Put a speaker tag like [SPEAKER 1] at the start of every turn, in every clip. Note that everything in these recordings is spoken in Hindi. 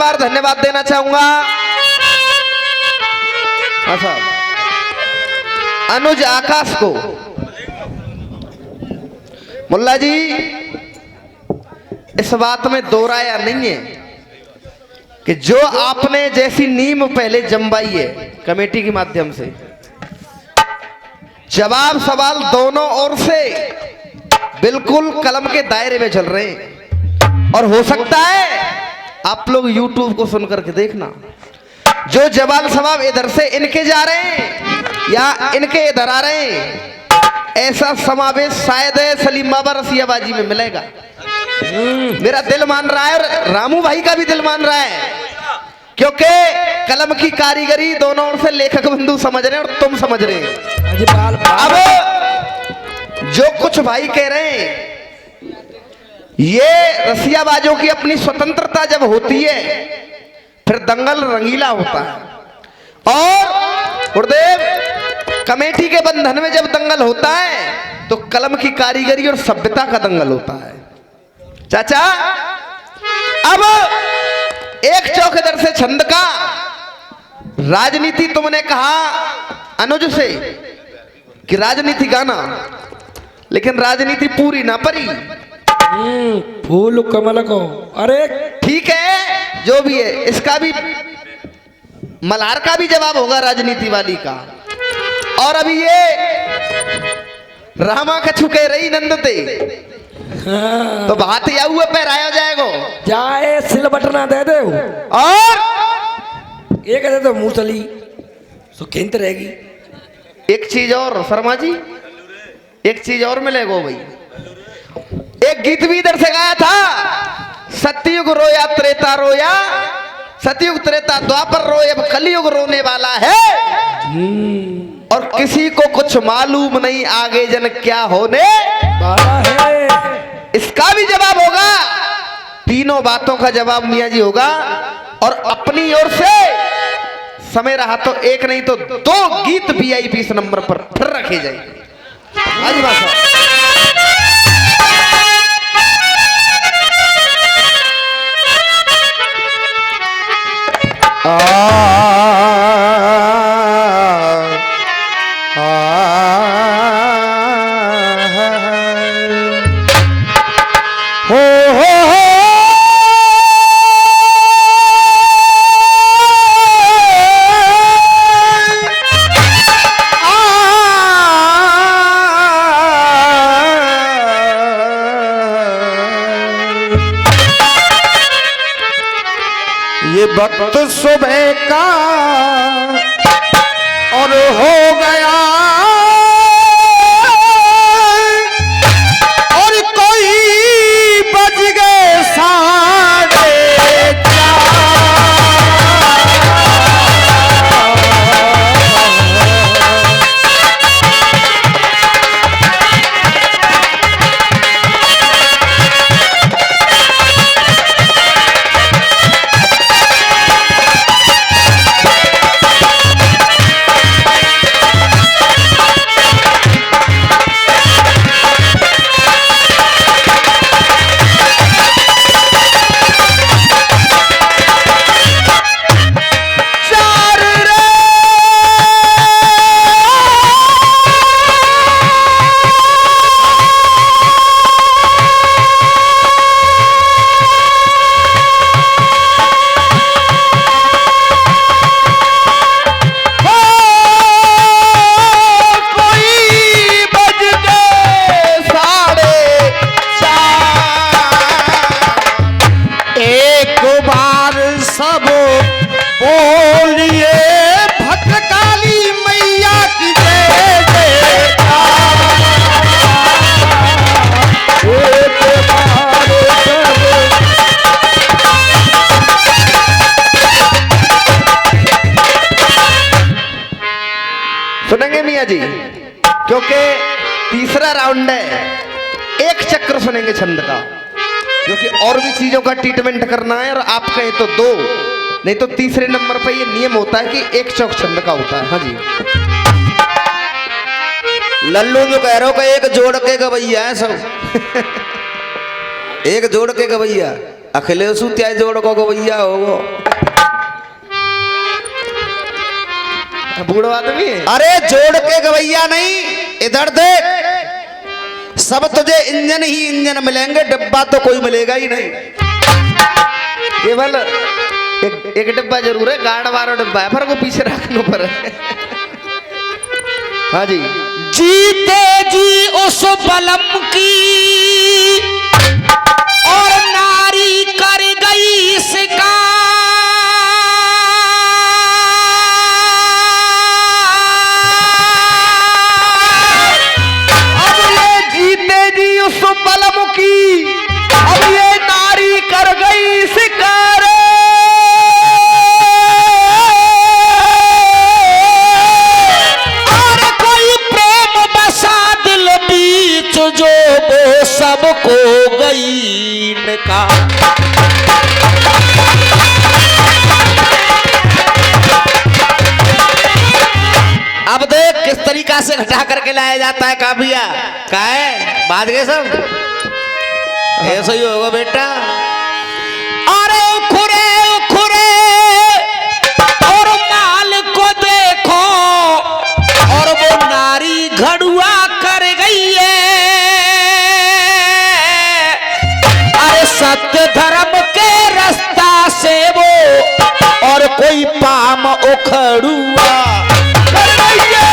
[SPEAKER 1] बार धन्यवाद देना चाहूंगा अनुज आकाश को। मुल्ला जी इस बात में दो राय नहीं है कि जो आपने जैसी नींव पहले जमवाई है कमेटी के माध्यम से, जवाब सवाल दोनों ओर से बिल्कुल कलम के दायरे में चल रहे हैं। और हो सकता है आप लोग YouTube को सुन करके देखना, जो जवाब सवाब इधर से इनके जा रहे हैं या इनके इधर आ रहे हैं, ऐसा समावेश शायद सलीम बाबा रसियाबाजी में मिलेगा। मेरा दिल मान रहा है और रामू भाई का भी दिल मान रहा है, क्योंकि कलम की कारीगरी दोनों ओर से लेखक बंधु समझ रहे हैं और तुम समझ रहे हैं। अब जो कुछ भाई कह रहे हैं, ये रसियाबाजों की अपनी स्वतंत्रता जब होती है फिर दंगल रंगीला होता है। और गुरुदेव कमेटी के बंधन में जब दंगल होता है तो कलम की कारीगरी और सभ्यता का दंगल होता है। चाचा अब एक चौक इधर से छंद का राजनीति, तुमने कहा अनुज से कि राजनीति गाना, लेकिन राजनीति पूरी ना परी।
[SPEAKER 2] फूल कमल को, अरे
[SPEAKER 1] ठीक है जो भी है, इसका भी मल्हार का भी जवाब होगा राजनीति वाली का। और अभी ये रामा कछु कह रही नंदते तो बात या हुआ पैराया जाएगा,
[SPEAKER 2] जाए सिल बटना दे दे
[SPEAKER 1] और
[SPEAKER 2] एक दे दो मूसली सुखेंत रहेगी।
[SPEAKER 1] एक चीज और शर्मा जी, एक चीज और मिलेगा भाई। एक गीत भी इधर से गाया था, सतयुग रोया त्रेता रोया, सतयुग त्रेता द्वापर रोए, अब कलयुग रोने वाला है। और किसी को कुछ मालूम नहीं आगे जन क्या होने
[SPEAKER 2] वाला है।
[SPEAKER 1] इसका भी जवाब होगा, तीनों बातों का जवाब मियां जी होगा। और अपनी ओर से समय रहा तो एक नहीं तो दो गीत VIP इस नंबर पर फिर रखे जाएंगे। आज भाषा
[SPEAKER 3] ये वक्त सुबह का और हो गया और कोई बज गए 4:30।
[SPEAKER 1] सुनेंगे मियाँ जी, क्योंकि तीसरा राउंड है, एक चक्र सुनेंगे छंद का, क्योंकि और भी चीजों का ट्रीटमेंट करना है। और आप कहें तो दो, नहीं तो तीसरे नंबर पे ये नियम होता है कि एक चौक छंद का होता है। हाँ जी
[SPEAKER 3] लल्लू जो कह रहे हो कि एक जोड़ के गवैया है सब एक जोड़ के गवैया।
[SPEAKER 1] अखिलेश त्याग जोड़ को भैया हो बूढ़ो आदमी है।
[SPEAKER 3] अरे जोड़ के गवैया नहीं, इधर देख, सब तुझे इंजन ही इंजन मिलेंगे, डिब्बा तो कोई मिलेगा ही नहीं।
[SPEAKER 1] केवल एक डिब्बा जरूर है, गार्ड वाला डिब्बा है, पर को पीछे रखने पर है। हाँ जी।
[SPEAKER 3] जीते जी उस बलम की और नारी कर गई शिकार।
[SPEAKER 1] अब ये जीते जी उस बलम की, अब ये नारी कर गई शिकार।
[SPEAKER 3] और कोई प्रेम बसा दिल बीच जो वो सबको गई निकाल। अब देख किस तरीका से घटा करके लाया जाता है काबिया। का है बात गए सब ऐसा ही होगा बेटा। अरे उखुरे उखुरे और माल को देखो, और वो नारी घड़ुआ कर गई है। अरे सत्य धर्म के रास्ता से वो और कोई पाम उखड़ुआ कर गई है।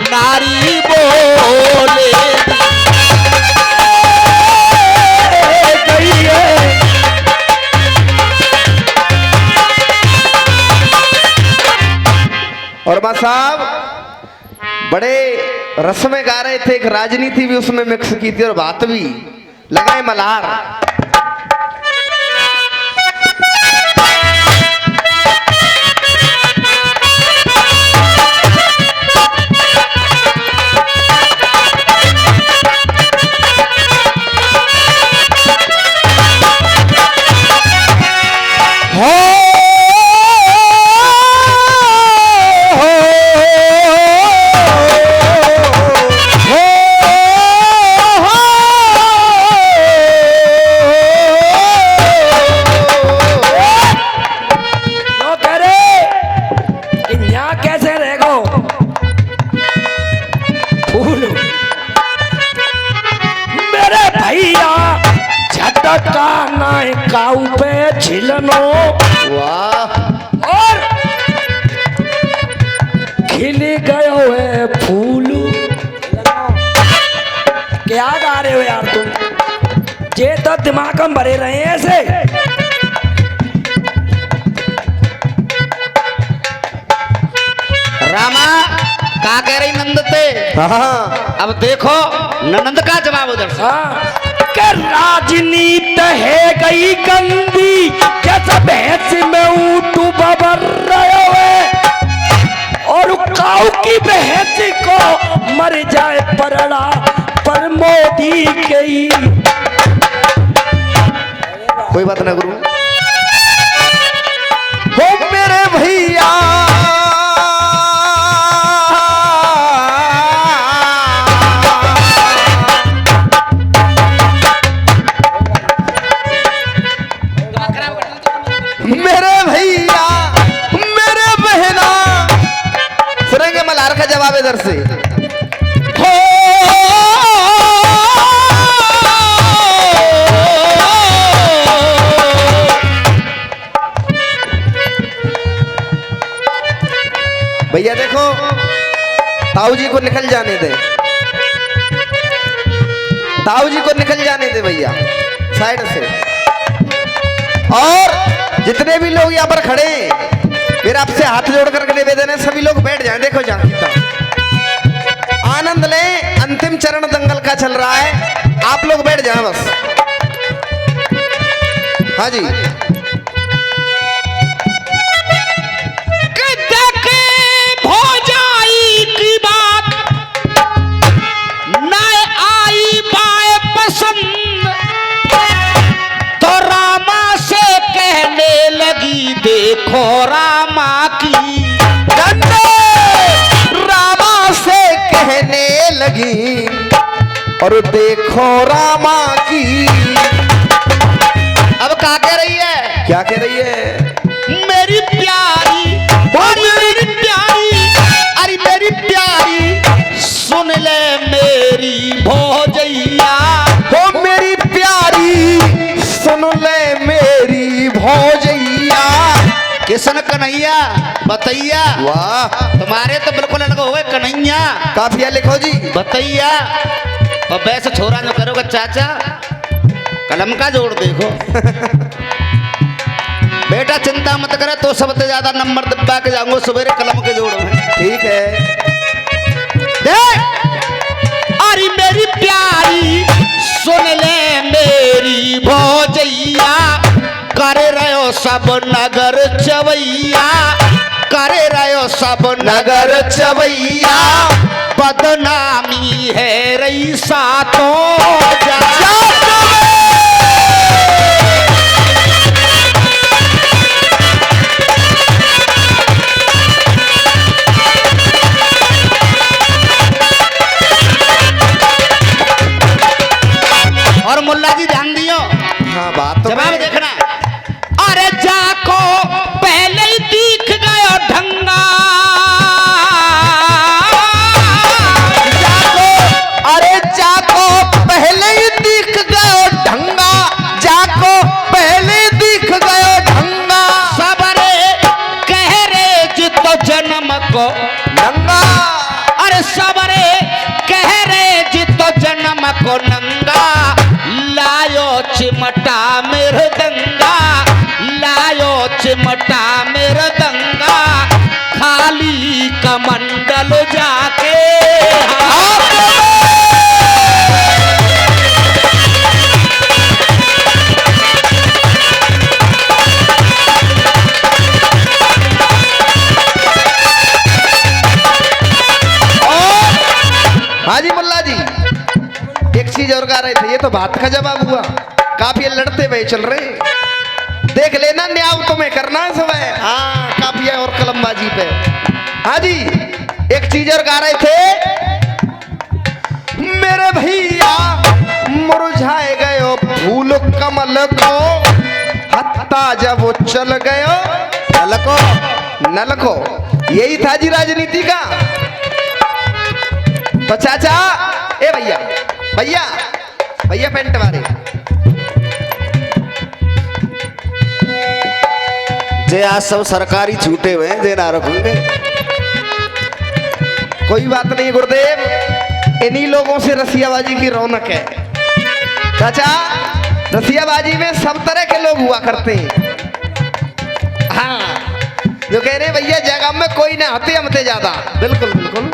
[SPEAKER 3] नारी बोले गई है।
[SPEAKER 1] और मां साहब बड़े रस में गा रहे थे, एक राजनीति भी उसमें मिक्स की थी और बात भी लगाए मल्हार।
[SPEAKER 2] काऊ पे छिलनो
[SPEAKER 1] वाह,
[SPEAKER 2] और खिल गयो है फूल। क्या गा रहे हो यार तुम? ये तो दिमाग में भरे रहे हैं ऐसे।
[SPEAKER 3] रामा का कह रही नंद ते?
[SPEAKER 1] हाँ
[SPEAKER 3] अब देखो नंद का जवाब उधर से।
[SPEAKER 2] हाँ, राजनीति है गई गंदी, जैसे भैंस में ऊँट बबर रहे हुए, और काऊ की भैंस को मर जाए परड़ा पर मोदी गई।
[SPEAKER 1] कोई बात ना गुरु। हो मेरे भैया जवाब इधर से हो। भैया देखो ताऊ जी को निकल जाने दे, ताऊ जी को निकल जाने दे भैया साइड से। और जितने भी लोग यहाँ पर खड़े हैं, फिर आपसे हाथ जोड़ करके निवेदन है, सभी लोग बैठ जाएं। देखो जहाँ आनंद लें। अंतिम चरण दंगल का चल रहा है, आप लोग बैठ जाएं बस। हाँ जी,
[SPEAKER 3] भौजाई की बात न आई बाए पसंद, तो रामा से कहने लगी देखो रामा की।
[SPEAKER 1] रामा से कहने लगी और देखो रामा की।
[SPEAKER 3] अब क्या कह रही है?
[SPEAKER 1] क्या कह रही है?
[SPEAKER 3] मेरी प्यारी, मेरी प्यारी, अरे मेरी प्यारी सुन ले मेरी भौजैया।
[SPEAKER 1] हो मेरी प्यारी सुन ले मेरी भौजैया।
[SPEAKER 3] किशन कन्हैया बतैया।
[SPEAKER 1] वाह,
[SPEAKER 3] तुम्हारे तो बिल्कुल अलग हो गए कन्हैया।
[SPEAKER 1] काफिया लिखो जी।
[SPEAKER 3] बतैया। और वैसे छोरा जो करोगे चाचा, कलम का जोड़ देखो। बेटा चिंता मत करे, तो सबसे ज्यादा नंबर दबा के जाऊंगा सवेरे कलम के जोड़ में।
[SPEAKER 1] ठीक है।
[SPEAKER 3] अरे मेरी प्यारी सुन ले मेरी भौजैया, करे रहो सब नगर चवैया, करे रहो सब नगर चवैया, बदनामी है रही सातों और मुल्ला जी ध्यान दियो।
[SPEAKER 1] हाँ, बात तो
[SPEAKER 3] जवाब
[SPEAKER 1] मैं-
[SPEAKER 3] देखना। अरे जाको पहले ही दिख गयो ढंगा,
[SPEAKER 1] जाको, अरे जाको पहले ही दिख गयो ढंगा, जाको पहले दिख गयो ढंगा।
[SPEAKER 3] सबरे कह रे जितो जन्म को
[SPEAKER 1] नंगा,
[SPEAKER 3] अरे सबरे कह रे जितो जन्म को नंगा, लायो चिमटा मृदंगा, लायो चिमटा मृदंगा, खाली कमंडल जाके
[SPEAKER 1] हाँ जी मुल्ला जी, एक चीज और गा रहे थे, ये तो बात का जवाब हुआ। काफिया लड़ते हुए चल रहे, देख लेना न्याय तुम्हें करना है सब है। हाँ, काफिया और कलमबाजी पे। हाँ जी, एक चीज और गा रहे थे, मेरे भैया मुरझाए गयो फूल कमल को, हत्ता जब वो चल गयो नलको नलको। यही था जी राजनीति का। तो चाचा, ए भैया भैया भैया पेंट वाले,
[SPEAKER 3] जे आज सब सरकारी छूटे हुए हैं, जे ना रखूंगे।
[SPEAKER 1] कोई बात नहीं गुरुदेव, इन्हीं लोगों से रसियाबाजी की रौनक है। चाचा, रसियाबाजी में सब तरह के लोग हुआ करते हैं। हाँ, जो कह रहे भैया जगह में कोई ना हते हमते ज्यादा। बिल्कुल बिल्कुल।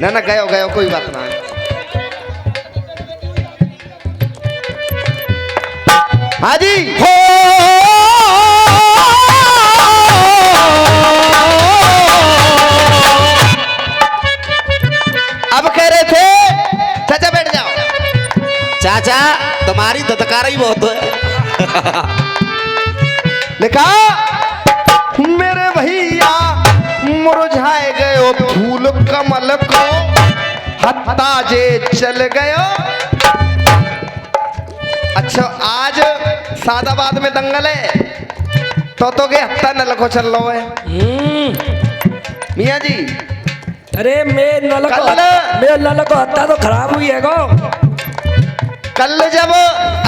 [SPEAKER 1] ना ना, गयो गयो, कोई बात ना। हाँ जी, हो अब कह रहे थे, चाचा बैठ जाओ।
[SPEAKER 3] चाचा तुम्हारी दतकारा ही बहुत है।
[SPEAKER 1] लिखा, मेरे भैया मुरझाए गयो फूल कमल को, हत्ता जे चल गयो। अच्छा, आज सादाबाद में दंगल है, तो के हत्ता न लखो चल रहा है मियाँ जी।
[SPEAKER 2] अरे मैं नल को हत्ता तो खराब हुई है गो।
[SPEAKER 1] कल जब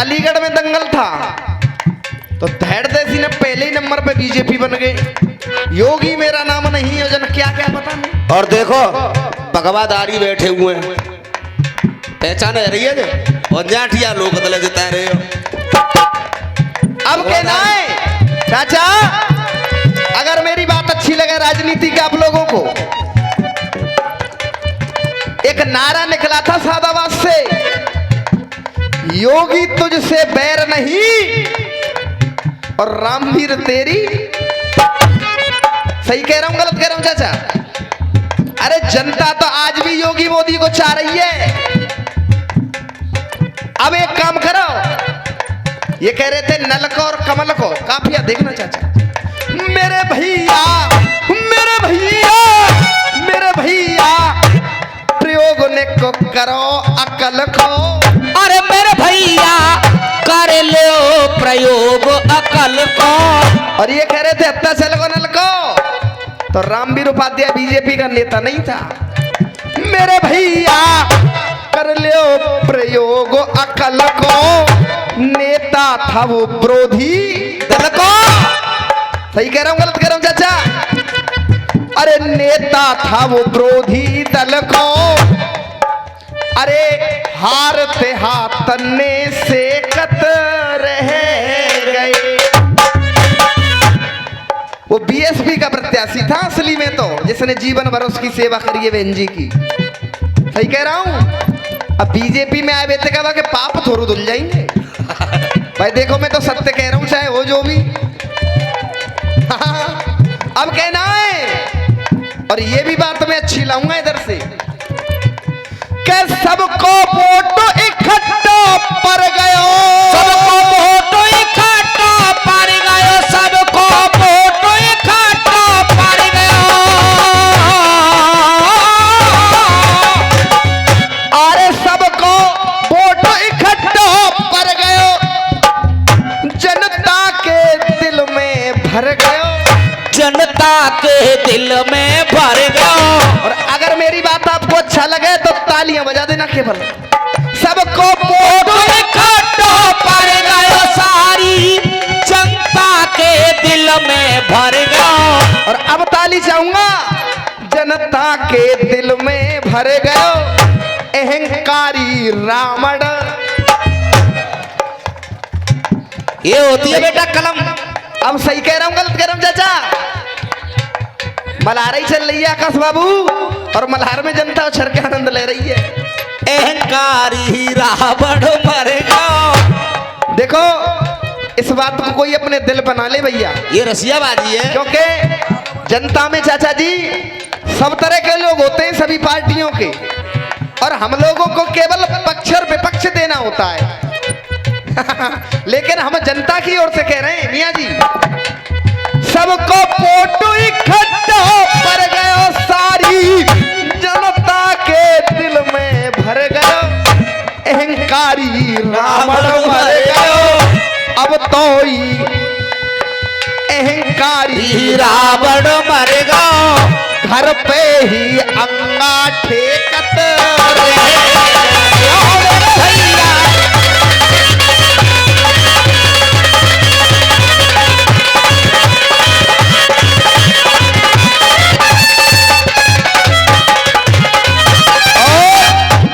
[SPEAKER 1] अलीगढ़ में दंगल था, तो धैड़ देसी ने पहले ही नंबर पे बीजेपी बन गए। योगी मेरा नाम नहीं है, जन क्या क्या पता नहीं।
[SPEAKER 3] और देखो पगवादारी बैठे हुए हैं, पहचान रही है जो और जाठिया लोग बदले जिता रहे हो।
[SPEAKER 1] अब कहना है चाचा, अगर मेरी बात अच्छी लगे राजनीति के आप लोगों को, एक नारा निकला था सादाबाद से, योगी तुझसे बैर नहीं और रामवीर तेरी, सही कह रहा हूं गलत कह रहा हूं चाचा? अरे जनता तो आज भी योगी मोदी को चाह रही है। अब एक काम करो, ये कह रहे थे नल को और कमल को, काफिया देखना चाचा। मेरे भैया मेरे भैया मेरे भैया प्रयोग ने को करो अकल को,
[SPEAKER 3] अरे मेरे भैया कर लो प्रयोग अकल को।
[SPEAKER 1] और ये कह रहे थे हत्ता चल को नल को, तो रामवीर उपाध्याय बीजेपी का नेता नहीं था। मेरे भैया कर लो प्रयोग अकल को, नेता था वो विरोधी दल को। सही कह रहा हूं गलत कह रहा हूं चाचा? अरे नेता था वो विरोधी दल को, अरे हारते हाथने से कत रह गए। वो बीएसपी का प्रत्याशी था असली में तो, जिसने जीवन भर उसकी सेवा करी है बहन जी की। सही कह रहा हूं? अब बीजेपी में आए बेटे का कि पाप थोड़ू धुल जाएंगे। भाई देखो मैं तो सत्य कह रहा हूं, चाहे हो जो भी। अब कहना है, और ये भी बात मैं अच्छी लाऊंगा इधर से, कि सबको वोट इकट्ठा पर गयो,
[SPEAKER 3] सबको वोट इकट्ठा पर गयो, सबको वोट इकट्ठा पर गयो।
[SPEAKER 1] अरे सबको वोट इकट्ठा पर गयो, जनता के दिल में भर गयो,
[SPEAKER 3] जनता के दिल में भर गयो।
[SPEAKER 1] और अगर मेरी बात आपको अच्छा लगे तो तालियां बजा देना केवल। सबको वोट
[SPEAKER 3] इकट्ठा पर गयो, सारी जनता के दिल में भर गयो।
[SPEAKER 1] और अब ताली चाहूंगा, जनता के दिल में भर गयो अहंकारी रावण।
[SPEAKER 3] ये होती है बेटा कलम।
[SPEAKER 1] अब सही कह रहा हूं गलत कह रहा हूं चाचा? मल्हार ही चल रही है आकाश बाबू, और मल्हार में जनता उछल के आनंद ले रही है।
[SPEAKER 3] अहंकारी रावण मरेगा।
[SPEAKER 1] देखो इस बात को कोई अपने दिल बना ले भैया,
[SPEAKER 3] ये रसियाबाजी है।
[SPEAKER 1] क्योंकि जनता में चाचा जी सब तरह के लोग होते हैं, सभी पार्टियों के, और हम लोगों को केवल पक्ष और विपक्ष देना होता है। लेकिन हम जनता की ओर से कह रहे हैं मियां जी, सबको फोटो इकट्ठा पर गयो, सारी जनता के दिल में भर गयो अहंकारी रावण मर गयो। अब तो ही अहंकारी
[SPEAKER 3] रावण मर गयो,
[SPEAKER 1] घर पे ही अंगाठे कत भैया।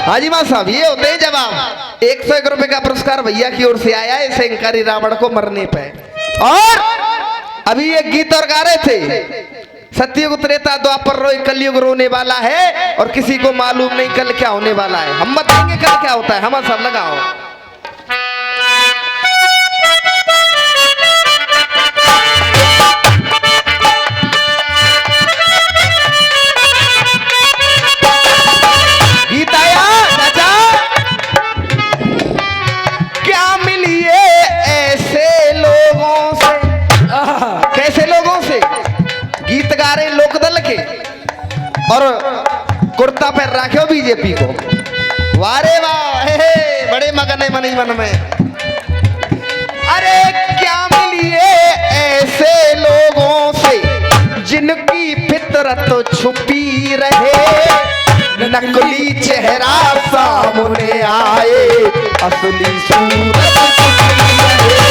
[SPEAKER 1] हाजी मां साहब, ये होते हैं जवाब। 101 रुपए का पुरस्कार भैया की ओर से आया है इस अहंकारी रावण को मरने पे। और अभी एक गीत और गा रहे थे, सतयुग त्रेता द्वापर रोय कलयुग रोने वाला है, और किसी को मालूम नहीं कल क्या होने वाला है। हम बताएंगे कल क्या होता है, हम सब लगाओ। गीत आया चाचा, क्या मिलिए ऐसे लोगों से। कैसे लोगों से? गीत गा रहे लोकदल के और कुर्ता पर रखे बीजेपी को। वारे वाह, हे बड़े मगन है मन ही मन में। अरे क्या मिलिए ऐसे लोगों से जिनकी फितरत छुपी रहे, नकली चेहरा सामने आए, असली सूरत छुपी रहे।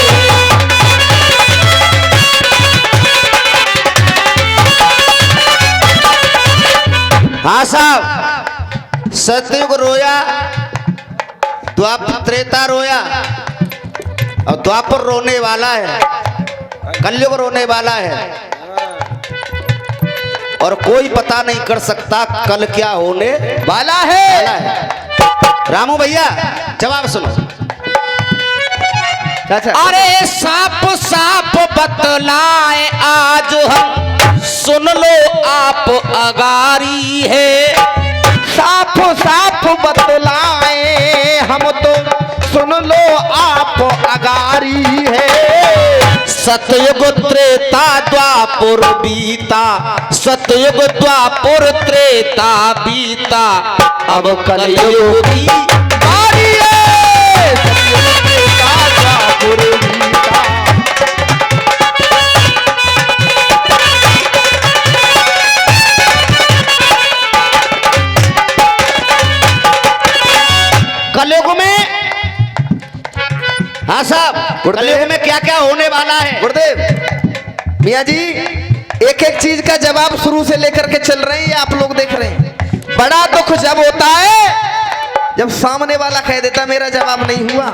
[SPEAKER 3] हाँ साहब, सतयुग रोया, द्वापर त्रेता रोया, और द्वापर रोने वाला है। कलयुग रोने वाला है और कोई पता नहीं कर सकता कल क्या होने
[SPEAKER 1] वाला है।
[SPEAKER 3] वाला है। रामू भैया जवाब सुनो।
[SPEAKER 1] अच्छा,
[SPEAKER 3] अरे साफ साफ बतलाए आज हम, सुन लो आप अगारी है।
[SPEAKER 1] साफ साफ बतलाए हम तो सुन लो आप अगारी है।
[SPEAKER 3] सतयुग त्रेता द्वापुर बीता, सतयुग द्वापुर त्रेता बीता, अब कलयुग की
[SPEAKER 1] बारी है। सतयुग त्रेता द्वापुर बीता।
[SPEAKER 3] कलयुग में, हाँ साहब, कलयुग में क्या क्या होने वाला है?
[SPEAKER 1] गुरुदेव मियाँ जी एक एक चीज का जवाब शुरू से लेकर के चल रहे हैं, ये आप लोग देख रहे हैं। बड़ा दुख जब होता है जब सामने वाला कह देता मेरा जवाब नहीं हुआ।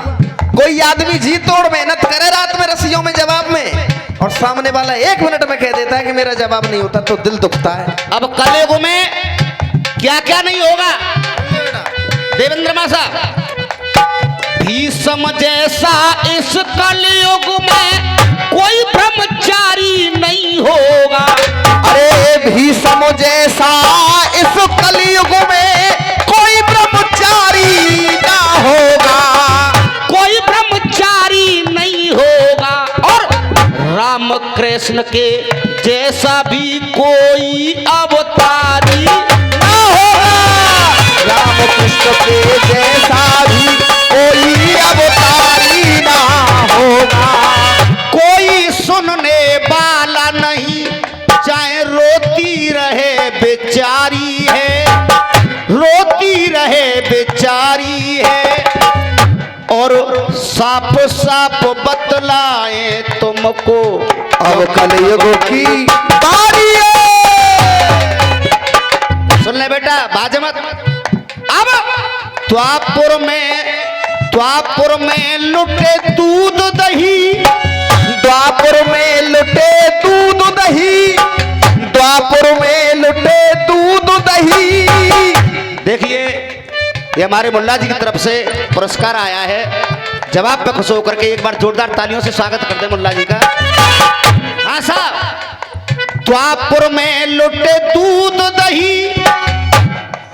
[SPEAKER 1] कोई आदमी जी तोड़ मेहनत करे रात में रस्सियों में जवाब में, और सामने वाला 1 मिनट में कह देता है कि मेरा जवाब नहीं होता, तो दिल दुखता है।
[SPEAKER 3] अब कलयुग में क्या क्या नहीं होगा देवेंद्र मासा? भीष्म जैसा इस कलयुग में कोई ब्रह्मचारी नहीं होगा।
[SPEAKER 1] अरे भीष्म जैसा इस कलयुग में कोई ब्रह्मचारी ना होगा।
[SPEAKER 3] कोई ब्रह्मचारी नहीं होगा। और राम कृष्ण के जैसा भी कोई अवतारी
[SPEAKER 1] ना होगा। राम कृष्ण के जैसा भी कोई अवतारी ना होगा।
[SPEAKER 3] कोई सुनने वाला नहीं, चाहे रोती रहे बेचारी है, रोती रहे बेचारी है। और साफ साफ बतलाए तुमको
[SPEAKER 1] अब कलयुग की बारी है।
[SPEAKER 3] सुन ले बेटा, बाज मत। अब द्वापुर में लुटे दूध दही,
[SPEAKER 1] द्वापुर में लुटे दूध दही, द्वापुर में लुटे दूध दही।
[SPEAKER 3] देखिए ये हमारे मुल्ला जी की तरफ से पुरस्कार आया है। जवाब पे खुश होकर के एक बार जोरदार तालियों से स्वागत कर दे मुल्ला जी का। हाँ साहब, द्वापुर में लुटे दूध दही,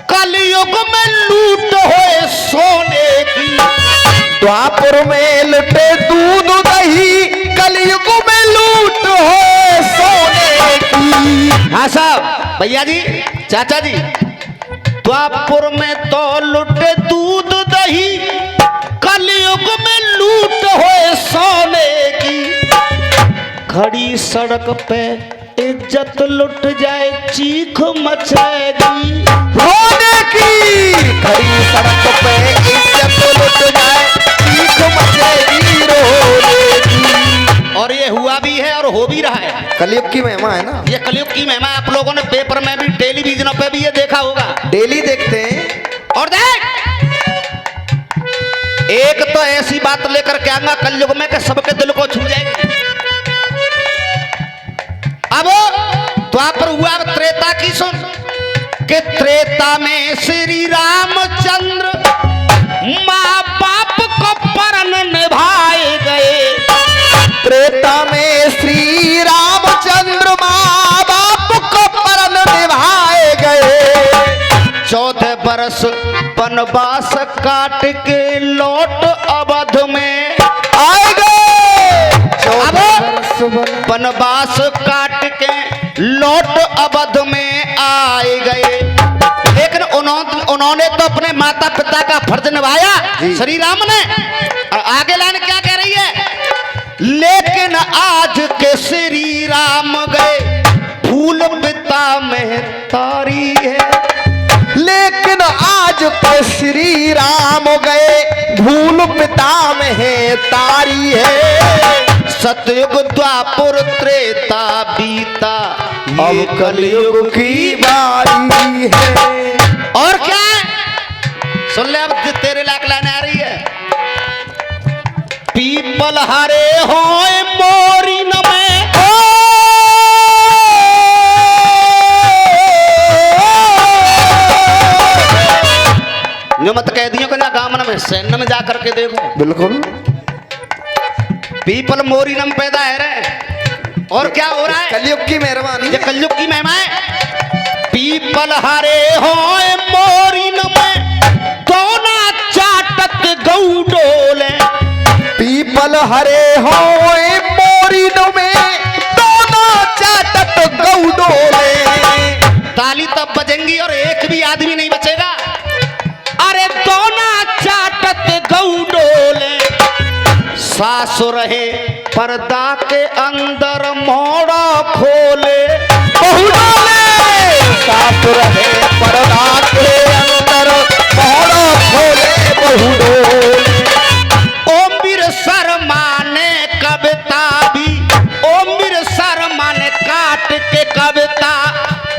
[SPEAKER 3] कलयुग में लूट होए सोने की।
[SPEAKER 1] द्वापुर में लुटे दूध दही, कलयुग में लूट हो सोने की।
[SPEAKER 3] हाँ साहब, भैया जी, चाचा जी, द्वापुर में तो लुटे दूध दही, कलयुग में लूट होए सोने की। खड़ी सड़क पे इज्जत लुट जाए, चीख मचेगी
[SPEAKER 1] रोने की। खड़ी सड़क पे इज्जत लुट जाए, चीख मचेगी रोने की।
[SPEAKER 3] और ये हुआ भी है और हो भी रहा है।
[SPEAKER 1] कलयुग की महिमा है ना,
[SPEAKER 3] ये कलयुग की महिमा। आप लोगों ने पेपर में भी, टेलीविजनों पे भी ये देखा होगा,
[SPEAKER 1] डेली देखते हैं।
[SPEAKER 3] और देख, एक तो ऐसी बात लेकर के आऊंगा कलयुग में कि सबके दिल को छू जाएगी। अब द्वापर हुआ, अब त्रेता की सुन कि त्रेता में श्री रामचंद्र माँ बाप को परण निभाए गए।
[SPEAKER 1] त्रेता में श्री रामचंद्र माँ बाप को परण निभाए गए।
[SPEAKER 3] 14 बरस वनवास काट के लौट अवध में
[SPEAKER 1] आए गए।
[SPEAKER 3] वनवास काट के लौट अवध में आए गए। लेकिन उन्होंने तो अपने माता पिता का फर्ज निभाया श्री राम ने। और आगे लाइन क्या कह रही है? लेकिन आज के श्री राम गए, फूल पिता में तारी है।
[SPEAKER 1] लेकिन आज तो श्री राम गए, भूल पिता में है तारी है।
[SPEAKER 3] सतयुग द्वापुर त्रेता बीता,
[SPEAKER 1] अब कलयुग की बारी है।
[SPEAKER 3] और क्या है? सुन ले, अब तेरे लाख लाने आ रही है। पीपल हरे होए मोरी न में जो मत कह दियो कि ना गामन में सैन्य में जा करके देखो।
[SPEAKER 1] बिल्कुल
[SPEAKER 3] पीपल मोरिनम पैदा है रे। और क्या हो रहा है?
[SPEAKER 1] कलयुग की मेहरबानी,
[SPEAKER 3] ये कलयुग की महिमा है। पीपल हरे हो मोरिनम दोना चाटत गऊ डोले।
[SPEAKER 1] पीपल हरे हो मोरिनो में दोनों चाटत गऊ डोले।
[SPEAKER 3] ताली तब बजेंगी और एक भी आदमी नहीं बचेगा। अरे दोना चाटत गऊ डोले। सासु रहे पर्दा के अंदर मोड़ा खोले।
[SPEAKER 1] बहू डोले। सासु रहे पर्दा के अंदर मोड़ा खोले बहू डोले।
[SPEAKER 3] ओ मेर शर्मा ने कविता भी, ओ मेर शर्मा ने काट के कविता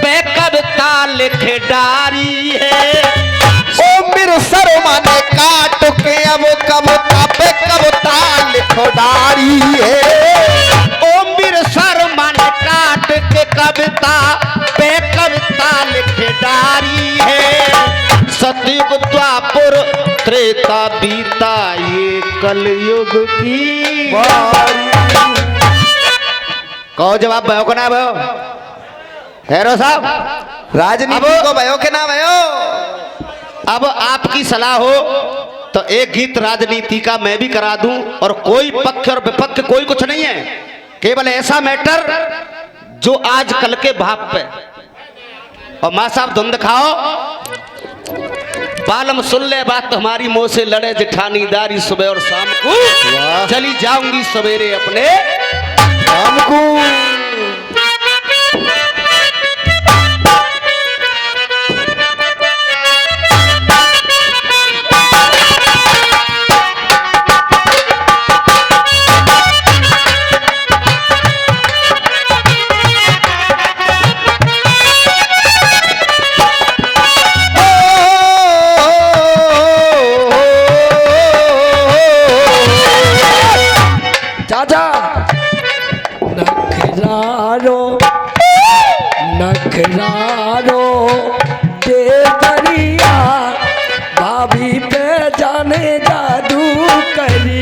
[SPEAKER 3] पे कविता लिखे डारी है।
[SPEAKER 1] ओ मेरे शर्मा ने काट के अब कविता पे कविता लिखो डारी है।
[SPEAKER 3] ओ मेर शर्मा ने काट के कविता पे कविता लिखे डारी है। सतयुग द्वापर त्रेता बीता ये कलयुग की बारी। कहो जवाब भयो को ना भयो? हेरो साहब
[SPEAKER 1] राजनीति को भयो के ना भयो?
[SPEAKER 3] अब आपकी सलाह हो तो एक गीत राजनीति का मैं भी करा दूं, और कोई पक्ष और विपक्ष कोई कुछ नहीं है, केवल ऐसा मैटर जो आज कल के भाप पे। और माँ साहब धुंध खाओ, बालम सुन ले बात हमारी, मुंह से लड़े जिठानी दारी सुबह और शाम को चली जाऊंगी सवेरे अपने
[SPEAKER 1] शाम को।
[SPEAKER 2] चाचा नखरारो नखरारो दरिया भाभी पे जाने जादू करी।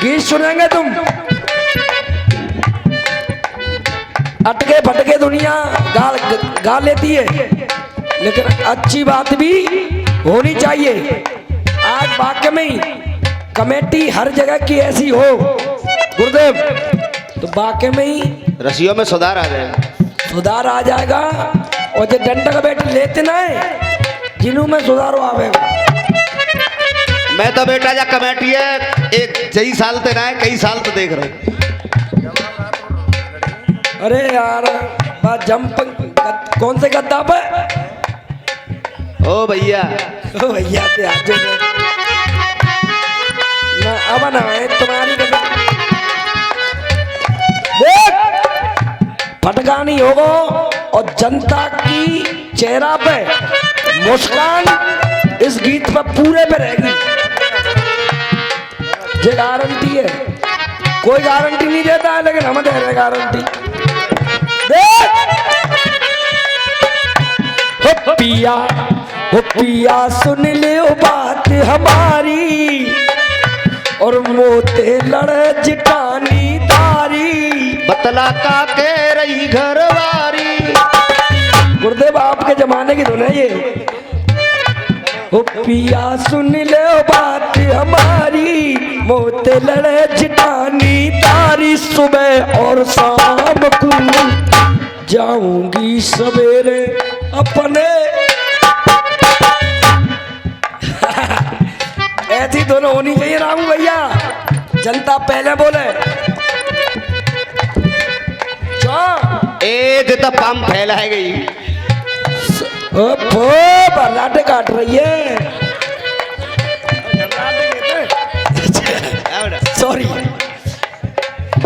[SPEAKER 2] गीत सुनेंगे तुम? अटके फटके दुनिया गा लेती है, लेकिन अच्छी बात भी होनी चाहिए। आज वाक्य में ही कमेटी हर जगह की ऐसी हो गुरुदेव, तो वाकई में ही
[SPEAKER 3] रसियों में सुधार आ जाएगा।
[SPEAKER 2] सुधार आ जाएगा। और जो डंडा का बैठ लेते ना जिन्हों में सुधार आवेगा।
[SPEAKER 3] मैं तो बेटा जा कमेटी है एक कई साल ते ना है, कई साल तो देख रहे।
[SPEAKER 2] अरे यार बात जंप कौन से गद्दा पे?
[SPEAKER 3] ओ भैया
[SPEAKER 2] ओ भैया ते आज ना अब ना है तुम्हारी देख फटकानी होगो, और जनता की चेहरा पे मुस्कान इस गीत पे पूरे पे रहेगी। ये गारंटी है, कोई गारंटी नहीं देता है, लेकिन हम दे रहे गारंटी। देख हो पिया सुन ले बात हमारी, और मोते लड़ जिटानी दारी।
[SPEAKER 3] बतला का कह रही घरवारी।
[SPEAKER 2] गुरुदेव आपके जमाने की धुन है ये। हो पिया सुन ले बात हमारी, मोते लड़े जिटानी तारी। सुबह और शाम को जाऊंगी सवेरे अपने। ऐसी दोनों होनी चाहिए रामू भैया। जनता पहले बोले
[SPEAKER 3] ए तो पम फैला है गई।
[SPEAKER 2] बर्राटे काट रही है। सॉरी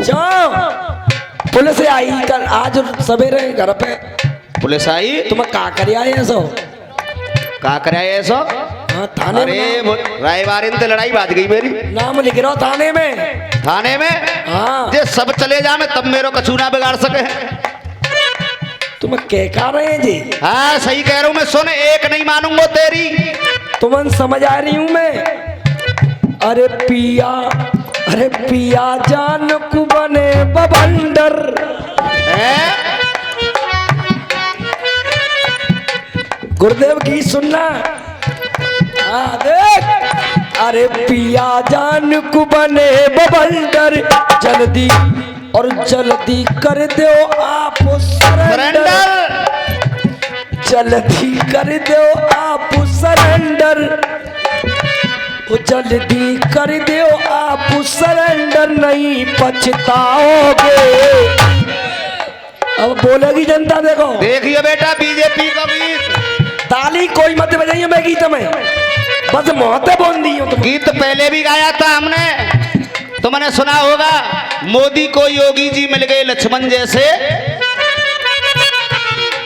[SPEAKER 2] जाओ। पुलिस आई कल आज सवेरे घर पे।
[SPEAKER 3] पुलिस आई?
[SPEAKER 2] तुम्हें का कर आए ऐसो?
[SPEAKER 3] का कर आए ऐसो?
[SPEAKER 2] हाँ, थाने
[SPEAKER 3] अरे रायवारिन से लड़ाई बाज गई मेरी।
[SPEAKER 2] नाम लिख रहा थाने में।
[SPEAKER 3] थाने में?
[SPEAKER 2] हाँ।
[SPEAKER 3] जे सब चले जाए तब मेरो कछू ना बिगाड़ सके।
[SPEAKER 2] तुम कह का रहे हैं जी?
[SPEAKER 3] हाँ सही कह रहा हूँ मैं, सुन एक नहीं मानूंगा तेरी।
[SPEAKER 2] तुमन समझ आ रही हूं मैं। अरे पिया जान को बने बबंडर। गुरुदेव की सुनना। हाँ देख। अरे पिया जान को बने बबंडर, जल्दी और जल्दी कर दो आप सरेंडर, जल्दी कर दो आप सरेंडर, जल्दी कर दो आप सरेंडर, नहीं पछताओगे। अब बोलेगी जनता, देखो
[SPEAKER 3] देखिए बेटा बीजेपी का गीत।
[SPEAKER 2] ताली कोई मत बजाइए मैं गीत में, बस मोहते बोल दी हूँ।
[SPEAKER 3] गीत पहले भी गाया था हमने, तुमने सुना होगा। मोदी को योगी जी मिल गए लक्ष्मण जैसे।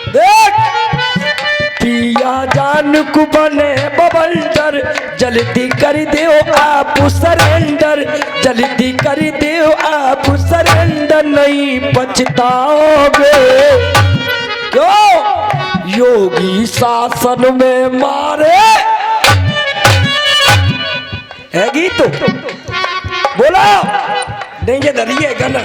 [SPEAKER 2] देख पिया जान को बने बबंडर, जल्दी कर दो आप सरेंडर, जल्दी कर दो आप सरेंडर, नहीं पछताओगे। क्यों योगी शासन में मारे है गीत बोला नहीं ये दरिए गाना।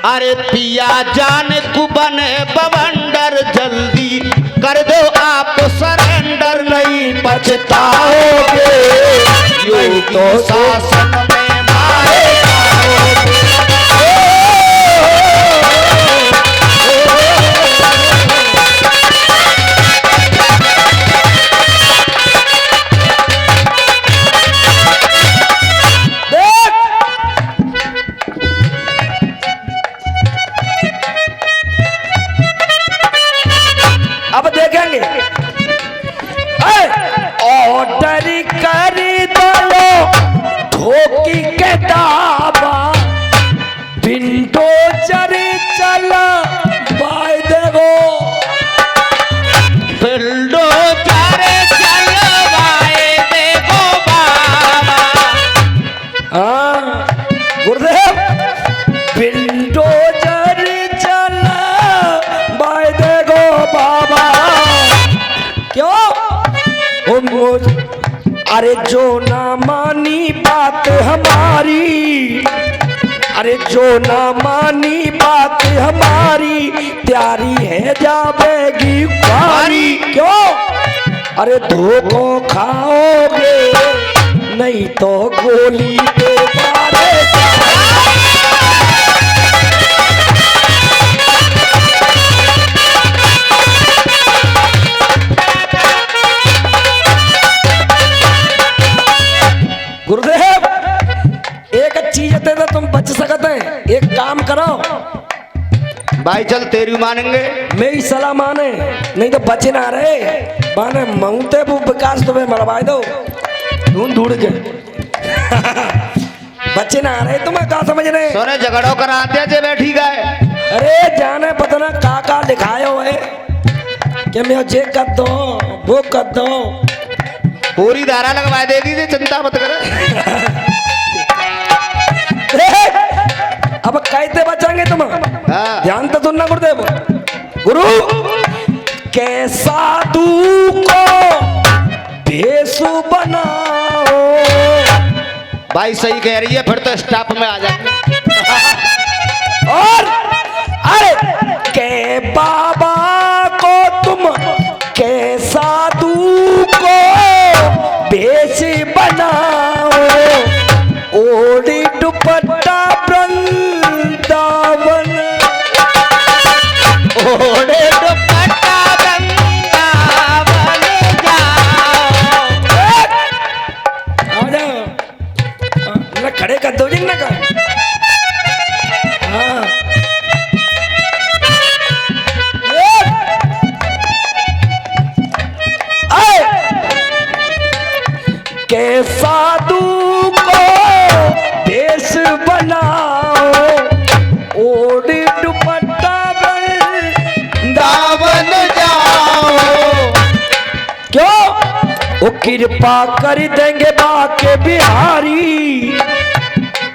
[SPEAKER 3] अरे पिया जान को बने बवंडर, जल्दी कर दो आप सरेंडर, नहीं पछताओगे। योगी तो शासन में मारे
[SPEAKER 2] अब देखेंगे। ऑर्डर कर दो धोखी के दावा, विंडो चरे चला बाय देवो,
[SPEAKER 3] बिल्डो चरे चलवाए देवो बाबा।
[SPEAKER 2] हाँ गुरुदेव विंडो चरे चला बाय देवो बाबा। क्यों अरे जो ना मानी बात हमारी, अरे जो ना मानी बात हमारी, तैयारी है जावेगी बारी। क्यों अरे धोखो खाओगे, नहीं तो गोली दे मारे। गुरुदेव एक चीज है तो तुम बच सकते हैं, एक काम करो
[SPEAKER 3] भाई चल तेरी मानेंगे।
[SPEAKER 2] मेरी सलाह माने, नहीं तो बचे ना रहे माने मऊते वो विकास तुम्हें मरवा दो ढूंढ ढूंढ के। बच्चे ना रहे तुम्हें कहा समझ रहे।
[SPEAKER 3] सोने झगड़ो कराते जे बैठी गए।
[SPEAKER 2] अरे जाने पता ना का लिखायो है कि मैं जे कर दो वो कर दो,
[SPEAKER 3] पूरी धारा लगवा देगी जी, चिंता मत कर।
[SPEAKER 2] अब कैसे बचाएंगे तुम?
[SPEAKER 3] हाँ।
[SPEAKER 2] ध्यान तो सुनना गुरुदेव। गुरु कैसा तू को भेसु बनाओ।
[SPEAKER 3] भाई सही कह रही है, फिर तो स्टाफ में आ जाए।
[SPEAKER 2] और अरे के बाबा को तुम कैसा तू को भेष बनाओ, ओढ़ी दुपट्टा वृंदावन,
[SPEAKER 3] ओढ़े दुपट्टा वृंदावन
[SPEAKER 2] आ जाओ। ना खड़े कर दो जिन का। हाँ कैसा तू को देश बनाओ, ओढ़ दुपट्टा
[SPEAKER 3] दावन जाओ।
[SPEAKER 2] क्यों वो कृपा कर देंगे बाके बिहारी।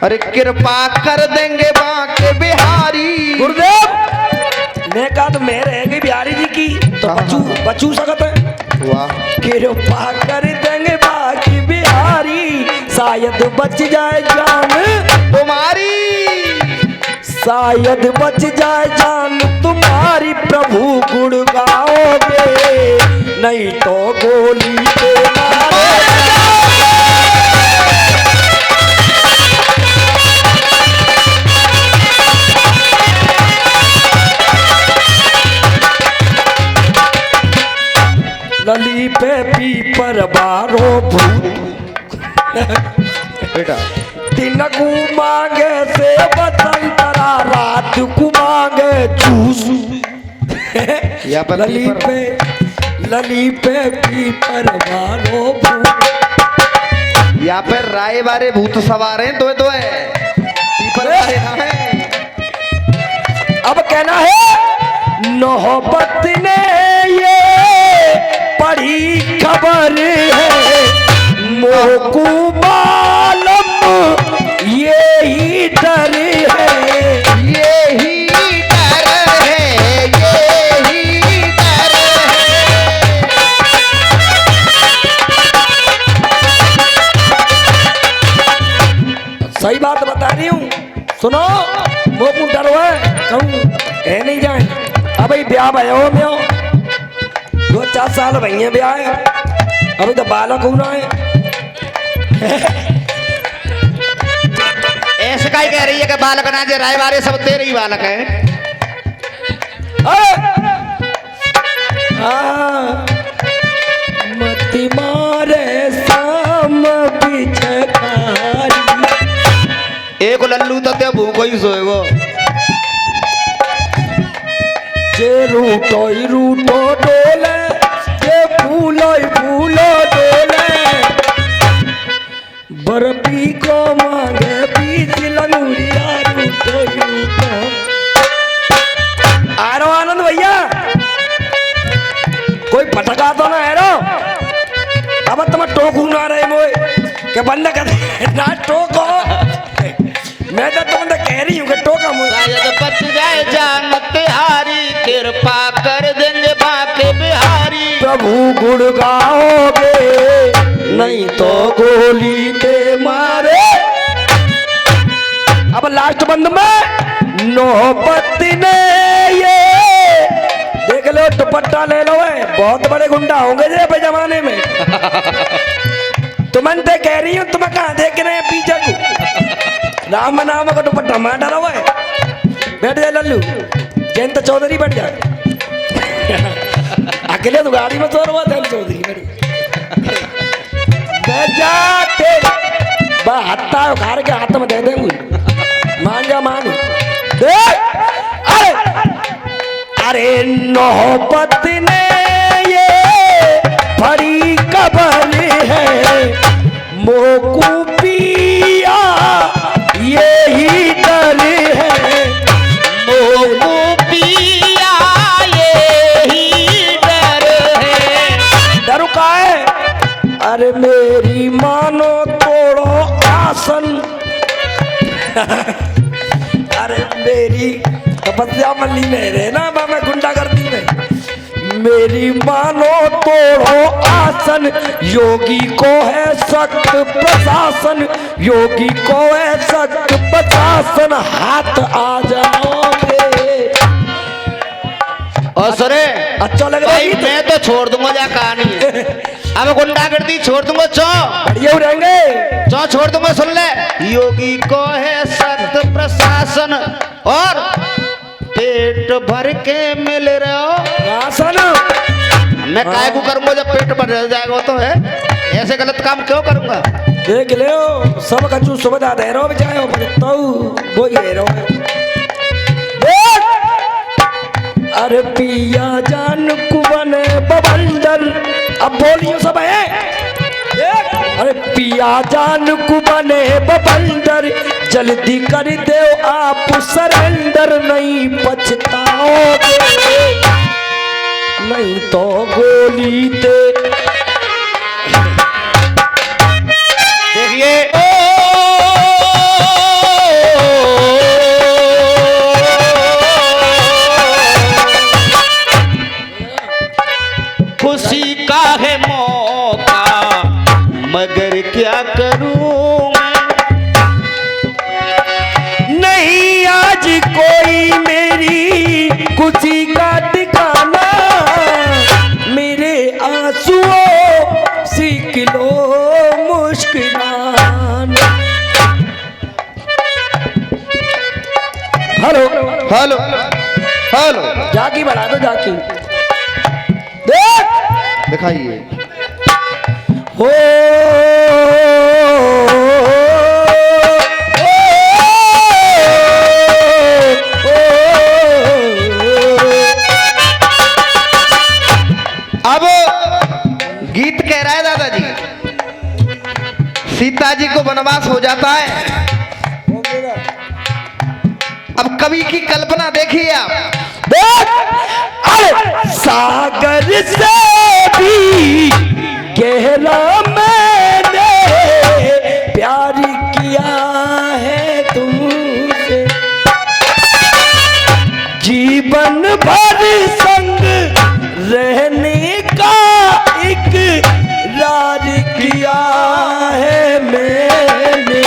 [SPEAKER 1] अरे कृपा कर देंगे बांके बिहारी।
[SPEAKER 2] गुरुदेव मैं कहा तो मैं रह गई बिहारी जी की तो बचू सकत है।
[SPEAKER 1] वाह
[SPEAKER 2] कृपा कर देंगे बाकी बिहारी शायद बच जाए जान
[SPEAKER 1] तुम्हारी,
[SPEAKER 2] शायद बच जाए जान तुम्हारी। प्रभु गुण गाओगे नहीं तो गोली के मारे। लली पे पीपर बारो भूत
[SPEAKER 1] बेटा
[SPEAKER 2] दिन को मांगे से बसंतरा रात को मांगे जूस।
[SPEAKER 1] यहाँ पर
[SPEAKER 2] लली पे पीपर बारो भूत।
[SPEAKER 1] यहाँ पर राय बारे भूत सवार हैं दो दो है पीपर वाले हैं।
[SPEAKER 2] अब कहना है नौबत ने ये पढ़ी खबर है मोकू मालूम ये ही डर है।
[SPEAKER 1] ये ही डर है, ये ही डर है।
[SPEAKER 2] सही बात बता रही हूँ सुनो। मोकू डर है कहूँ कह नहीं जाए। अब ब्याह भयो म्यो 2-4 साल भैया ब्याह है अभी तो बालक होना है।
[SPEAKER 3] ऐसे का ही कह रही है कि बालक ना जे राय बारे सब तेरे ही बालक है।
[SPEAKER 2] मति मारे शाम बिचकारी।
[SPEAKER 3] एक लल्लू तो ते भूखो ही सोएगो।
[SPEAKER 2] जे रूटो ही रूटो डोले जे फूलो ही फूलो डोले। बर्फी को मांगे बीच लंगूरिया रूटो ही रूटो। आ रहा आनंद भैया कोई पटका तो ना है रो। अब तुम टोकू ना रहे मोए के बंद कर ना टोको। मैं तो तुम कह रही हूँ कि टोका मुझे।
[SPEAKER 3] शायद बच जाए जान तिहारी कृपा कर देंगे बाके बिहारी।
[SPEAKER 2] प्रभु गुण गाओगे नहीं तो गोली के मारे। अब लास्ट बंद में नौबत ने ये देख लो दुपट्टा ले लो है बहुत बड़े गुंडा होंगे जे जमाने में। तुमन ते कह रही हूँ तुम्हें कहाँ देख रहे हैं पीछे को। राम नाम का दुपट्टा मार डाला हुआ है। बैठ जाए लल्लू जयंत चौधरी बैठ जाए। अकेले तो गाड़ी में सो रहा था चौधरी बैठ जाते हत्ता उखाड़ के हाथ में दे दे मान जा मान। अरे नौबत ने ये बड़ी खबर है मोकू पिया ये ही डर है।
[SPEAKER 3] मोकू पिया ये ही डर है।
[SPEAKER 2] डर का है। अरे मेरी मानो तोड़ो आसन। अरे मेरी तपस्या मल्ली में रहना मैं गुंडा करती में। मेरी मानो तोड़ो आसन योगी को है सख्त प्रशासन। योगी को है सख्त प्रशासन हाथ आ जाओगे।
[SPEAKER 3] और सरे
[SPEAKER 2] अच्छा लग रहा
[SPEAKER 3] भाई
[SPEAKER 2] है
[SPEAKER 3] मैं तो छोड़ दूंगा जा कहानी है। अब गुंडागर्दी छोड़ दूंगा चौ
[SPEAKER 2] बढ़िया रहेंगे।
[SPEAKER 3] चौ छोड़ दूंगा सुन ले। योगी को है सख्त प्रशासन और पेट भर के मिल रहे हो
[SPEAKER 2] राशन।
[SPEAKER 3] मैं काय को करूंगा जब पेट भर जाएगा तो है। ऐसे गलत काम क्यों करूंगा।
[SPEAKER 2] देख ले सब कछु सुविधा दे रहो बेचारे तो वो ही दे रहो। अरे पिया जान कुवन बबंदर अब बोलियो सब है। अरे पिया जान कुबने बबंदर जल्दी कर दो आप सरेंडर नहीं पछताओगे नहीं तो गोली दे।
[SPEAKER 3] देखिए
[SPEAKER 2] खुशी का ठिकाना, मेरे आंसुओं सीख लो मुस्कुराना। हेलो
[SPEAKER 1] हेलो हेलो
[SPEAKER 2] जाकी बढ़ा दो जाकी। देख
[SPEAKER 1] दिखाइए।
[SPEAKER 2] हो
[SPEAKER 1] अब गीत कह रहा है दादाजी, सीता जी को वनवास हो जाता है। अब कवि की कल्पना देखिए आप।
[SPEAKER 2] अरे सागर से भी गहरा मैंने प्यार किया है तुमसे, जीवन भर संग रहने का इकरार किया है मैंने,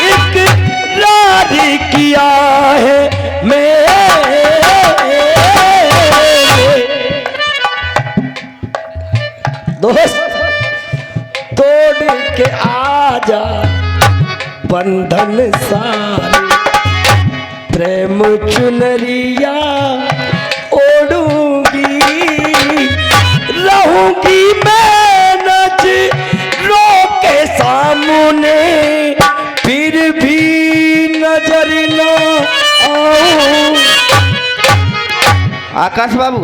[SPEAKER 2] इकरार किया है मैंने। दोस्त तोड़ के आजा बंधन सारे, प्रेम चुनरिया ओढ़ूंगी, रहूंगी मैं नजरों के सामने, फिर भी नजर न आऊं।
[SPEAKER 1] आकाश बाबू,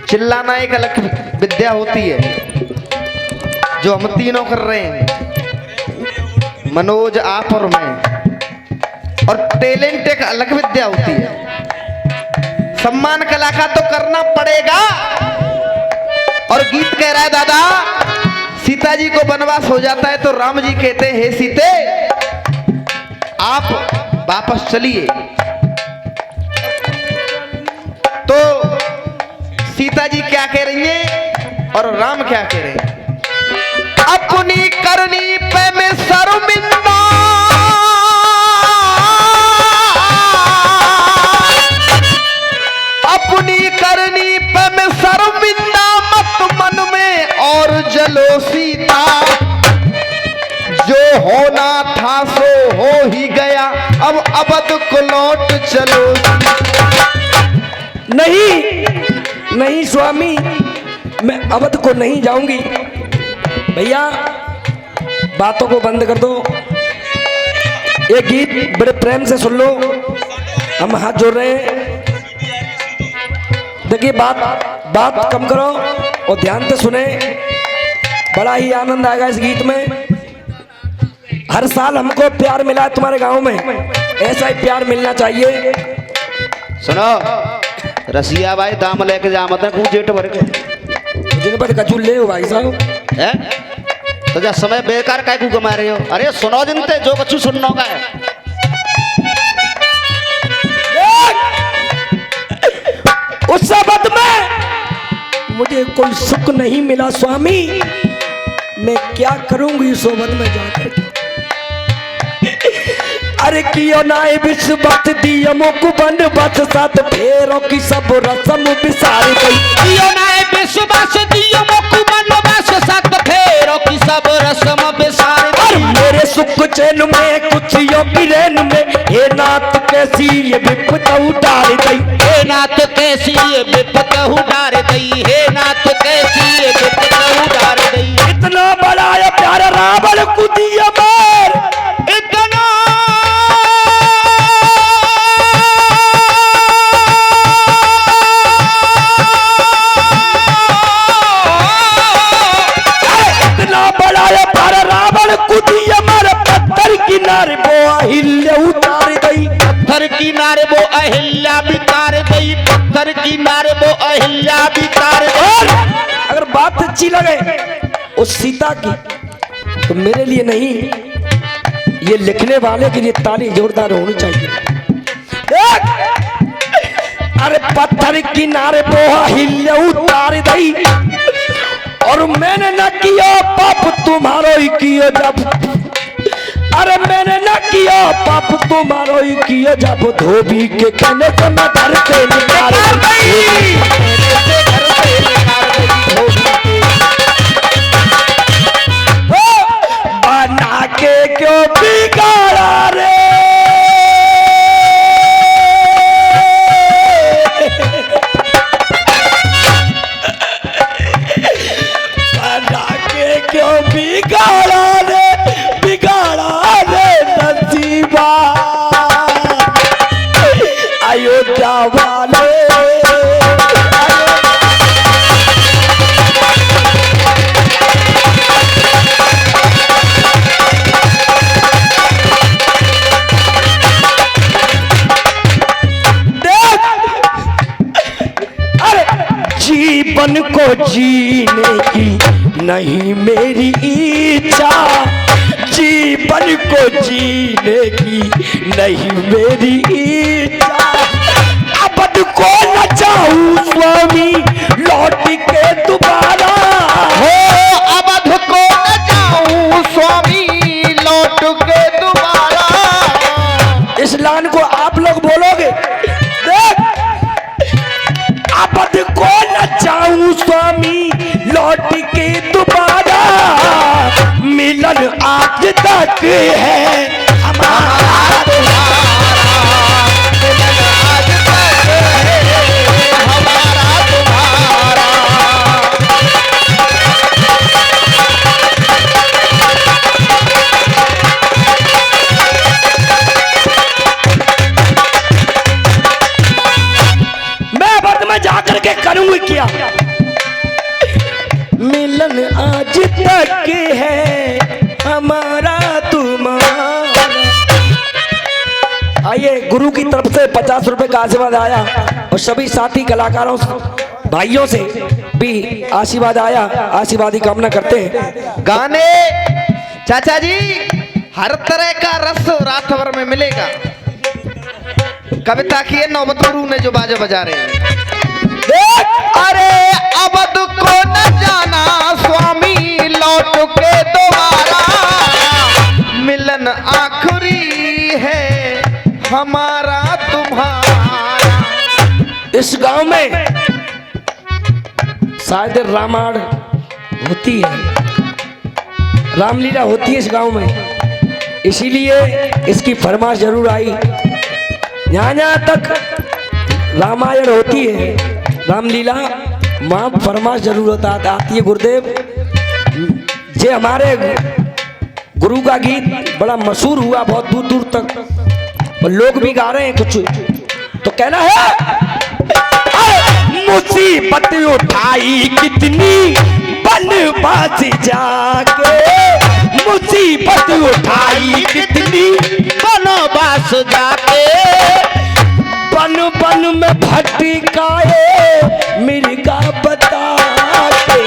[SPEAKER 1] चिल्लाना एक अलग विद्या होती है जो हम तीनों कर रहे हैं, मनोज, आप और मैं। और टैलेंट एक अलग विद्या होती है। सम्मान कला का तो करना पड़ेगा। और गीत कह रहा है दादा, सीता जी को वनवास हो जाता है तो राम जी कहते हैं, हे सीते आप वापस चलिए। तो सीता जी क्या कह रही हैं और राम क्या कह रहे हैं? अपनी करनी पे मैं शर्मिंदा, अपनी करनी पे मैं शर्मिंदा, मत मन में और जलो सीता, जो होना था सो हो ही गया, अब अवध को लौट चलो।
[SPEAKER 2] नहीं स्वामी, मैं अवध को नहीं जाऊंगी। भैया बातों को बंद कर दो, ये गीत बड़े प्रेम से सुन लो, हम हाथ जोड़ रहे हैं। देखिए बात कम करो और ध्यान से सुने, बड़ा ही आनंद आएगा इस गीत में। हर साल हमको प्यार मिला है तुम्हारे गांव में, ऐसा ही प्यार मिलना चाहिए।
[SPEAKER 3] सुनो रसिया भाई, दाम लेके जा मत खूब जेट भर के
[SPEAKER 2] जिन पर कचू ले हो भाई साहब
[SPEAKER 3] है, तो जा समय बेकार काय को कमा रहे हो। अरे सुनो जिनते जो कछु सुनना का है।
[SPEAKER 2] उस वक्त में मुझे कोई सुख नहीं मिला स्वामी, मैं क्या करूंगी उस वक्त में जाकर। अरे कियो नाय विश्वत दियमो को बंद बच साथ फेरों की सब रसम बिसार गई,
[SPEAKER 3] कियो नाय विश्वत दियमो को बंद बच साथ फेरों की सब रसम बिसार गई।
[SPEAKER 2] मेरे सुख चैन में कुछ यो की रेन में, हे नाथ कैसी ये विपत उतार गई,
[SPEAKER 3] हे नाथ कैसी ये विपत उतार गई, हे नाथ कैसी ये विपत उतार गई।
[SPEAKER 2] इतना बड़ा ये प्यार रावण को दिया मार,
[SPEAKER 3] इतना
[SPEAKER 2] बड़ा ये प्यार रावण को दिया मार, पत्थर किनारे वो अहिल्या उतार गई,
[SPEAKER 3] पत्थर किनारे वो अहिल्या बितार गई, पत्थर किनारे वो अहिल्या बितार गई।
[SPEAKER 2] अगर बात अच्छी लगे उस सीता की तो मेरे लिए नहीं, ये लिखने वाले के लिए ताली जोरदार होनी चाहिए। अरे पत्थर किनारे वो अहिल्या उतार गई, और मैंने न किया पाप तुम्हारो ही किया, जब अरे मैंने ना किया पाप तुम्हारो ही किया, जब धोबी के कहने से मैं घर से निकाल बना के क्यों बिगाड़ा रे, बना के क्यों बिगाड़ा रे, बिगाड़ा रे नसीबा अयोध्या वाले। जीवन को जीने की नहीं मेरी इच्छा, जीवन को जीने की नहीं मेरी इच्छा, अबद को न चाहूं स्वामी लौट के दोबारा,
[SPEAKER 1] हो अवध को न जाऊं स्वामी लौट के दोबारा।
[SPEAKER 2] इस लाइन को आप लोग बोलोगे, देख अबद को न चाहूं स्वामी लौट के दोबारा, मिलन आज तक है हमारा तुम्हारा,
[SPEAKER 1] मिलन आज तक है हमारा तुम्हारा।
[SPEAKER 2] मैं वर्त में जाकर के करूंगी क्या, मिलन आज तक है हमारा तुम्हारा। आइए गुरु की तरफ से 50 रुपए का आशीर्वाद आया और सभी साथी कलाकारों भाइयों से भी आशीर्वाद आया, आशीर्वाद की कामना करते हैं।
[SPEAKER 1] गाने चाचा जी हर तरह का रस रात भर में मिलेगा। कविता की है नौबत गुरु ने जो बाजा बजा रहे हैं। अरे अवध को न जाना स्वामी लौट के दोबारा, मिलन आखिरी है हमारा तुम्हारा।
[SPEAKER 2] इस गांव में शायद रामायण होती है, रामलीला होती है इस गांव में, इसीलिए इसकी फरमाइश जरूर आई। यहाँ तक रामायण होती है, रामलीला माँ फरमाइश जरूर आती है। गुरुदेव जे हमारे गुरु का गीत बड़ा मशहूर हुआ बहुत दूर दूर तक और लोग भी गा रहे हैं कुछ, तो कहना है मुसीबत उठाई कितनी बनवास जाके, मुसीबत उठाई कितनी
[SPEAKER 3] बनवास जाके,
[SPEAKER 2] बन बन में भटकाए मिर्गा बता के,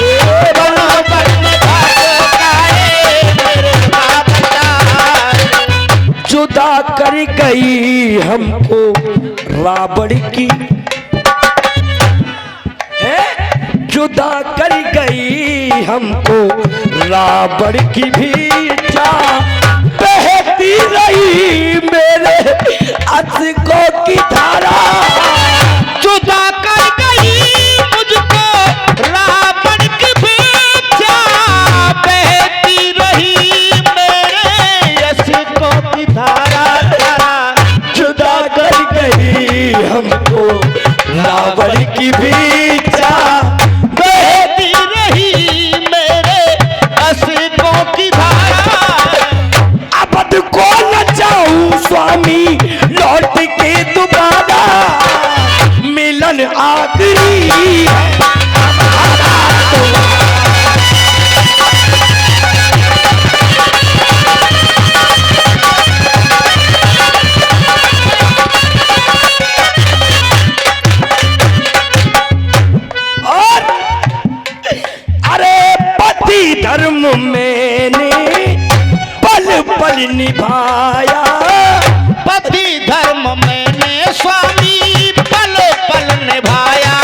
[SPEAKER 3] बन बन में भटकाए मिर्गा बता के।
[SPEAKER 2] जुदा कर गई हमको रावण की, जुदा कर गई हमको रावण की भी बहती रही मेरे अश्कों की धारा,
[SPEAKER 3] जुदा कर गई मुझको रावण की भिक्षा, बहती रही मेरे अश्कों की धारा धारा।
[SPEAKER 2] जुदा कर गई हमको रावण की भिक्षा,
[SPEAKER 3] बहती रही मेरे अश्कों की धारा।
[SPEAKER 2] अबद को न चाहूं स्वामी लौट के दोबारा, मिलन आखिरी है हमारा तुम्हारा। और अरे पति धर्म मैंने पल पल निभाया,
[SPEAKER 3] पति धर्म मैंने स्वामी पल पल निभाया,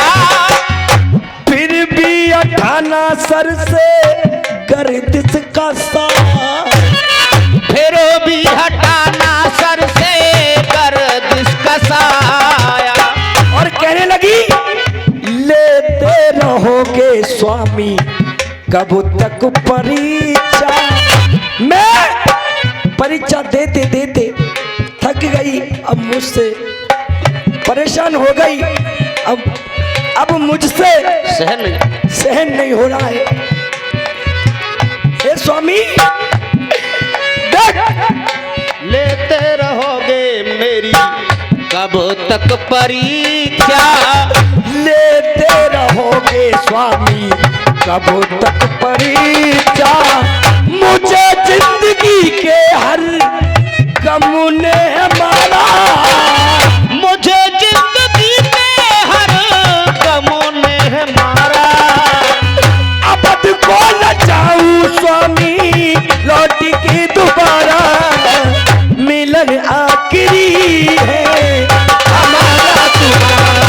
[SPEAKER 2] फिर भी अठाना सर से गर्दिश का साथ,
[SPEAKER 3] फिर भी
[SPEAKER 2] कब तक परीक्षा। मैं परीक्षा देते देते थक गई, अब मुझसे परेशान हो गई, अब मुझसे सहन नहीं हो रहा है। हे स्वामी देख,
[SPEAKER 3] लेते रहोगे मेरी कब तक परीक्षा,
[SPEAKER 2] लेते रहोगे स्वामी कब तक परीक्षा। मुझे जिंदगी के हर गम ने मारा,
[SPEAKER 3] मुझे जिंदगी के हर गमों ने मारा।
[SPEAKER 2] अब को न जाऊं स्वामी लौट के दोबारा, मिलन आखिरी है हमारा तुम्हारा।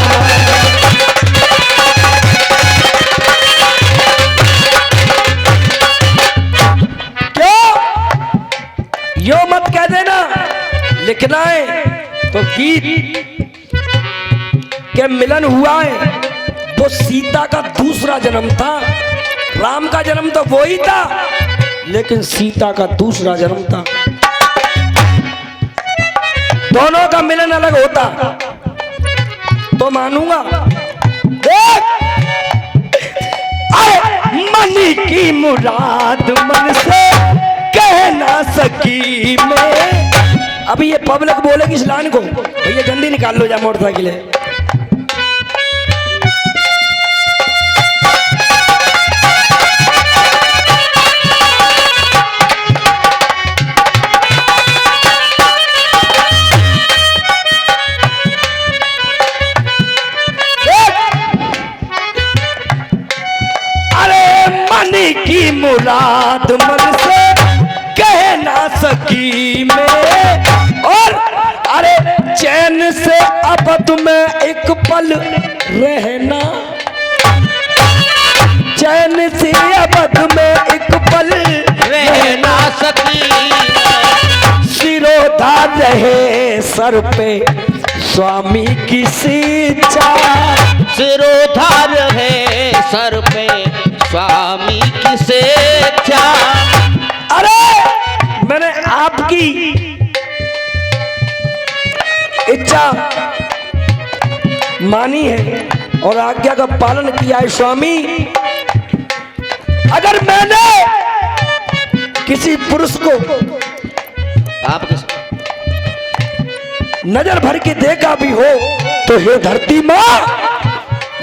[SPEAKER 2] क्यों यो मत कह देना, लिखना है तो गीत के मिलन हुआ है वो सीता का दूसरा जन्म था। राम का जन्म तो वो ही था, लेकिन सीता का दूसरा जन्म था। दोनों का मिलन अलग होता तो मानूंगा। देख, मन की मुराद मन से कह ना सकी मैं। अभी ये पब्लिक बोलेगी इस लाइन को, भैया जल्दी निकाल लो जा मोटरसाइकिल है। की मुराद मन से कह ना सकी मैं, और अरे चैन से अब तुम्हें एक पल रहना, चैन से अब तुम्हें एक पल
[SPEAKER 3] रहना सकी।
[SPEAKER 2] सिरोधार रहे सर पे स्वामी की शिक्षा,
[SPEAKER 3] सिरोधार है सर पे स्वामी की शिक्षा।
[SPEAKER 2] अरे मैंने आपकी इच्छा मानी है और आज्ञा का पालन किया है स्वामी। अगर मैंने किसी पुरुष को
[SPEAKER 3] आप
[SPEAKER 2] नजर भर के देखा भी हो तो हे धरती माँ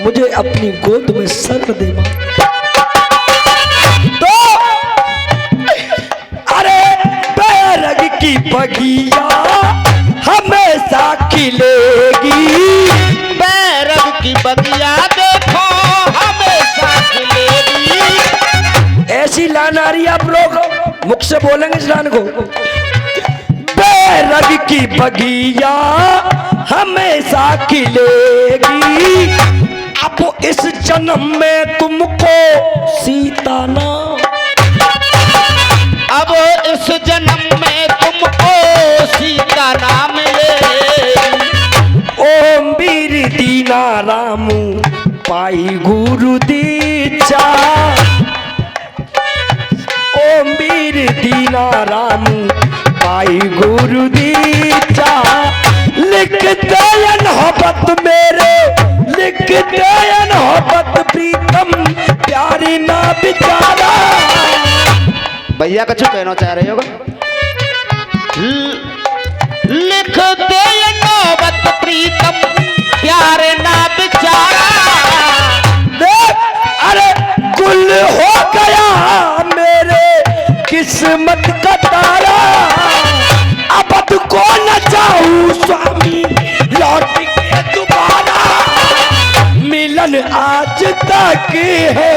[SPEAKER 2] मुझे अपनी गोद में सर दे मां। तो अरे बैरग की बगिया हमेशा खिलेगी,
[SPEAKER 3] बैरग की बगिया देखो हमेशा खिलेगी।
[SPEAKER 2] ऐसी लाइन आ रही है, आप लोग मुख से बोलेंगे इस लाइन को। बैरग की बगिया हमेशा खिलेगी, अब इस जन्म में तुमको सीता ना,
[SPEAKER 3] अब इस जन्म में तुमको सीता नाम ले।
[SPEAKER 2] ओम वीर दीना रामू पाई गुरु दीक्षा, ओम वीर दीना रामू पाई गुरु दीक्षा। लिख दे मोहब्बत मेरे, लिख दे मोहब्बत प्रीतम प्यारी ना बिचारा।
[SPEAKER 1] भैया कछु कहना चाह रहे होगा?
[SPEAKER 3] लिख दे नौबत प्रीतम प्यारे ना बिचारा।
[SPEAKER 2] देख अरे गुल हो गया मेरे किस्मत का तारा, अब को न जाऊं स्वामी लौट के दोबारा, मिलन आज तक है